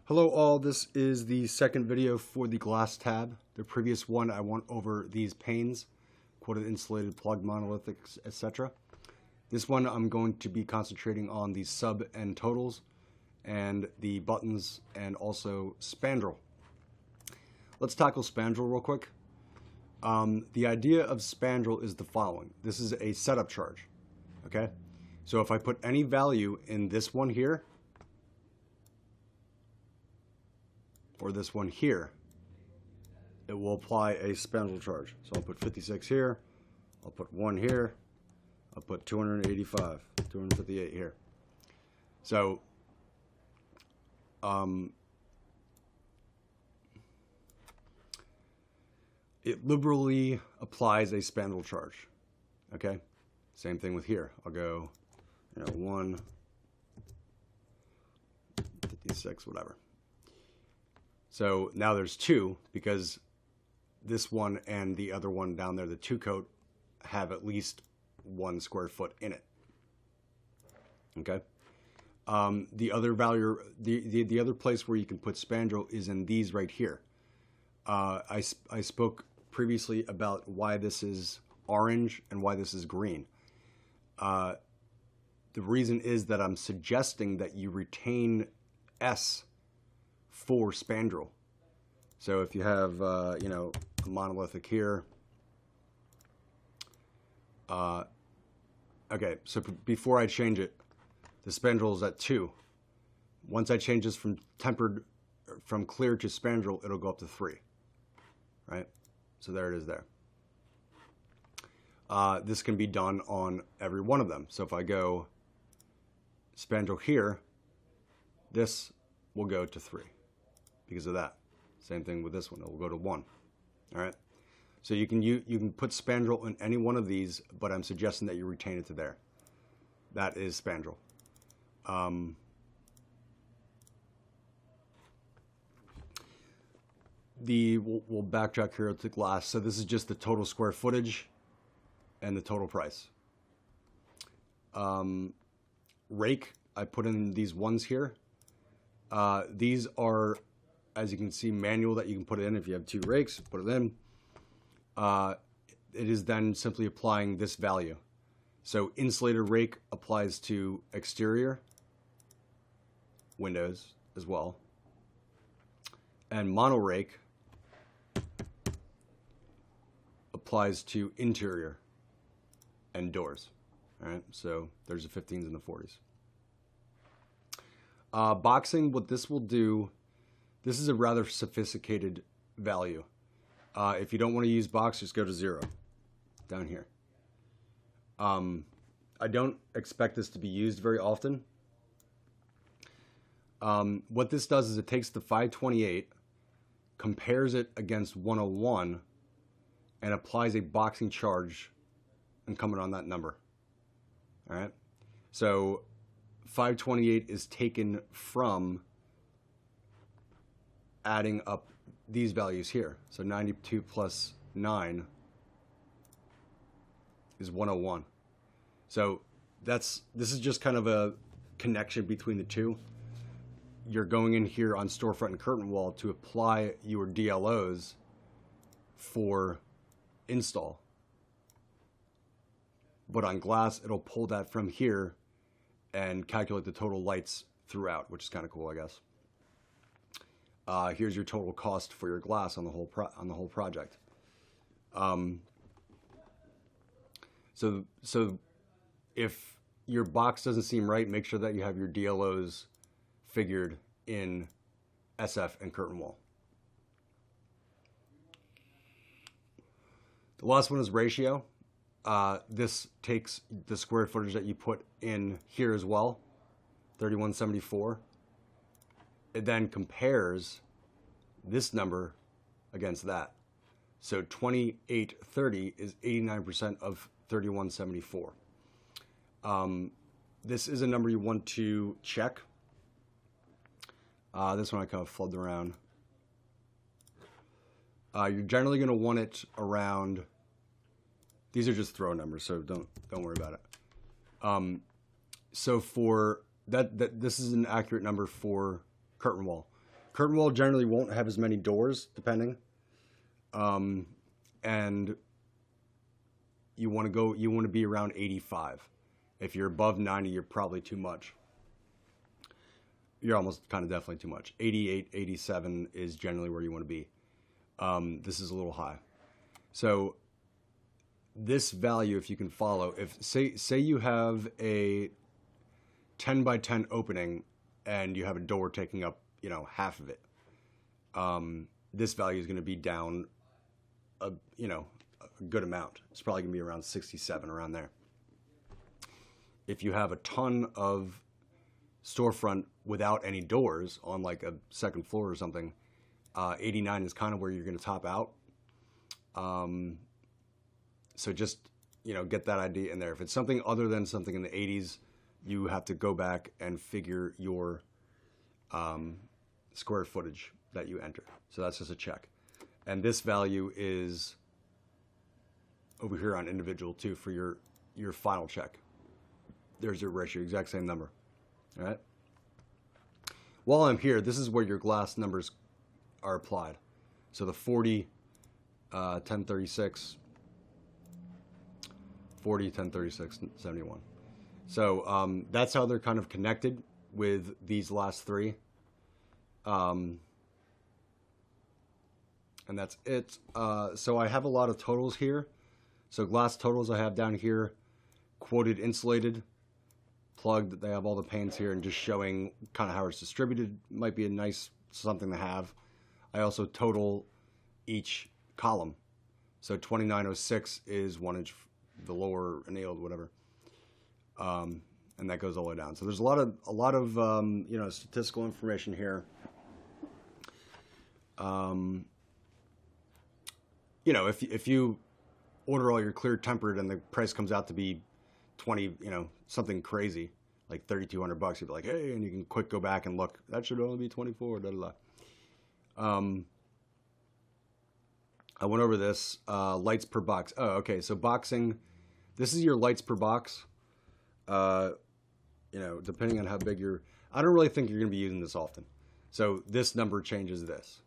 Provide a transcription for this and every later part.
Hello all, this is the second video for the glass tab. The previous one I went over these panes, quoted insulated, plug, monolithics, etc. This one I'm going to be concentrating on the sub and totals and the buttons and also Spandrel. Let's tackle Spandrel real quick. The idea of Spandrel is the following. This is a setup charge, okay? So if I put any value in this one here, or this one here, it will apply a Spandrel charge. So I'll put 56 here, I'll put 1 here, I'll put 285, 258 here. So it liberally applies a Spandrel charge, okay? Same thing with here. I'll go, 1, 56, whatever. So now there's 2 because this one and the other one down there, the 2 coat, have at least 1 square foot in it. Okay. The other value, the other place where you can put Spandrel is in these right here. I spoke previously about why this is orange and why this is green. The reason is that I'm suggesting that you retain S for Spandrel. So if you have, a monolithic here. Okay, so before I change it, the Spandrel is at 2. Once I change this from clear to Spandrel, it'll go up to 3. Right? So there it is there. This can be done on every one of them. So if I go Spandrel here, this will go to 3 because of that. Same thing with this one, it will go to 1. All right. So you can put Spandrel in any one of these, but I'm suggesting that you retain it to there. That is Spandrel. We'll backtrack here to glass. So this is just the total square footage and the total price. Rake, I put in these ones here. These are, as you can see, manual that you can put it in. If you have 2 rakes, put it in. It is then simply applying this value. So insulated rake applies to exterior, windows as well. And mono rake applies to interior and doors. All right, so there's the 15s and the 40s. Boxing, what this will do, this is a rather sophisticated value. If you don't want to use box, just go to 0 down here. I don't expect this to be used very often. What this does is it takes the 528, compares it against 101, and applies a boxing charge incumbent on that number. All right, so 528 is taken from adding up these values here. So 92 plus 9 is 101. So this is just kind of a connection between the two. You're going in here on storefront and curtain wall to apply your DLOs for install. But on glass, it'll pull that from here and calculate the total lights throughout, which is kind of cool, I guess. Here's your total cost for your glass on the whole project. So if your box doesn't seem right, make sure that you have your DLOs figured in SF and curtain wall. The last one is ratio. This takes the square footage that you put in here as well, 3174. It then compares this number against that. So 2830 is 89% of 3174. This is a number you want to check. This one I kind of flubbed around. You're generally going to want it around. These are just throw numbers, so don't worry about it. So for that, this is an accurate number for curtain wall. Curtain wall generally won't have as many doors, depending. And you want to be around 85. If you're above 90, you're probably too much. You're almost kind of definitely too much. 88, 87 is generally where you want to be. This is a little high. So this value, if you can follow, if say you have a 10 by 10 opening and you have a door taking up, half of it, this value is going to be down a good amount. It's probably going to be around 67, around there. If you have a ton of storefront without any doors on like a second floor or something, 89 is kind of where you're going to top out. So just, get that idea in there. If it's something other than something in the 80s, you have to go back and figure your square footage that you enter. So that's just a check. And this value is over here on individual too for your final check. There's your ratio, exact same number. All right. While I'm here, this is where your glass numbers are applied. So the 40, 1036, 40, 1036, 71. So that's how they're kind of connected with these last three. And that's it. So I have a lot of totals here. So glass totals I have down here, quoted insulated, plugged. They have all the panes here and just showing kind of how it's distributed. Might be a nice something to have. I also total each column. So 2906 is 1 inch, the lower annealed, whatever. And that goes all the way down. So there's a lot of statistical information here. If you order all your clear tempered and the price comes out to be 20, something crazy, like $3,200, you'd be like, hey, and you can quick go back and look, that should only be 24, da da da. I went over this, lights per box. Oh, okay, so boxing, this is your lights per box. Depending on how big I don't really think you're going to be using this often. So this number changes this.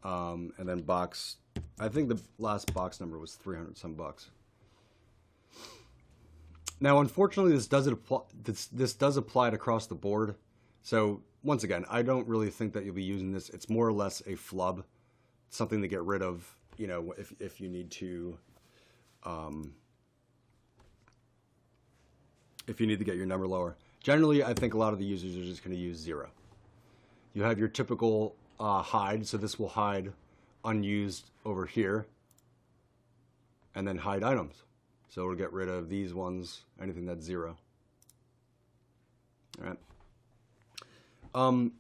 And then box, I think the last box number was 300 some bucks. Now, unfortunately, this does apply it across the board. So once again, I don't really think that you'll be using this. It's more or less a flub, something to get rid of, if you need to, if you need to get your number lower. Generally, I think a lot of the users are just going to use 0. You have your typical hide, so this will hide unused over here, and then hide items. So we'll get rid of these ones, anything that's 0. All right.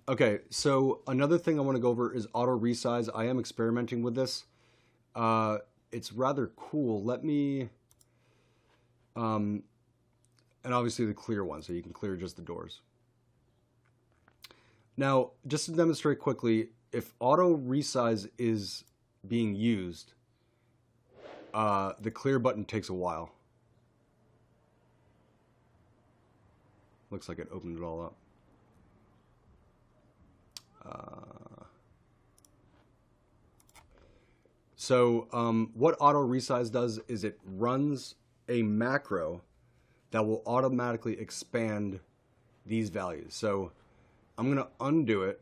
Okay, so another thing I want to go over is auto resize. I am experimenting with this. It's rather cool. Let me, and obviously the clear one, so you can clear just the doors. Now, just to demonstrate quickly, if auto resize is being used, the clear button takes a while. Looks like it opened it all up. What auto resize does is it runs a macro that will automatically expand these values. So I'm going to undo it.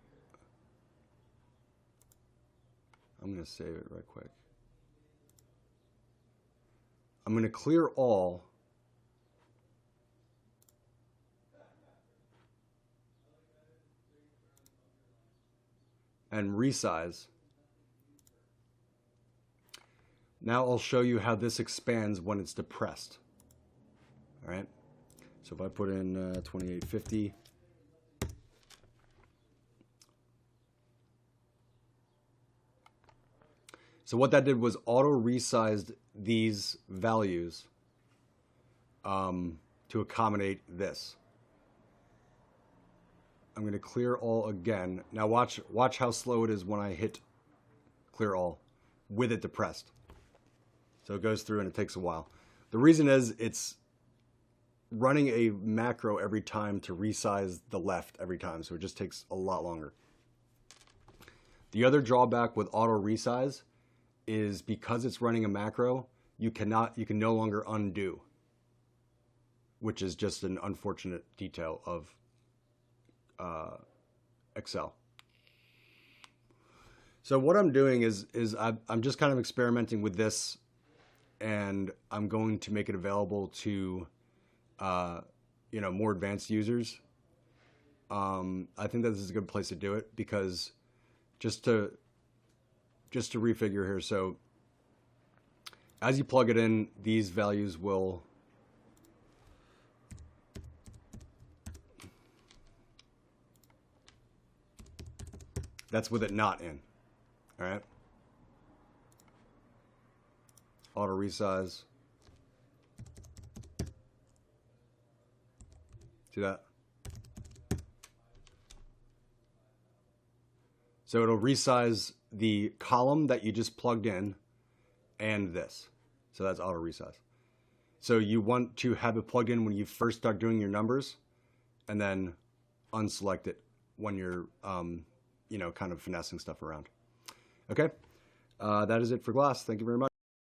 I'm going to save it right quick. I'm going to clear all. And resize. Now I'll show you how this expands when it's depressed. All right. So if I put in 2850. So what that did was auto resized these values to accommodate this. I'm going to clear all again. Now watch how slow it is when I hit clear all with it depressed. So it goes through and it takes a while. The reason is it's running a macro every time to resize the left every time, so it just takes a lot longer. The other drawback with auto resize is because it's running a macro, you can no longer undo, which is just an unfortunate detail of Excel. So what I'm doing is I'm just kind of experimenting with this, and I'm going to make it available to more advanced users. I think that this is a good place to do it, because just to refigure here. So as you plug it in, these values will that's with it not in. All right. Auto resize. See that? So it'll resize the column that you just plugged in and this. So that's auto resize. So you want to have it plugged in when you first start doing your numbers, and then unselect it when you're, kind of finessing stuff around. Okay. That is it for glass. Thank you very much.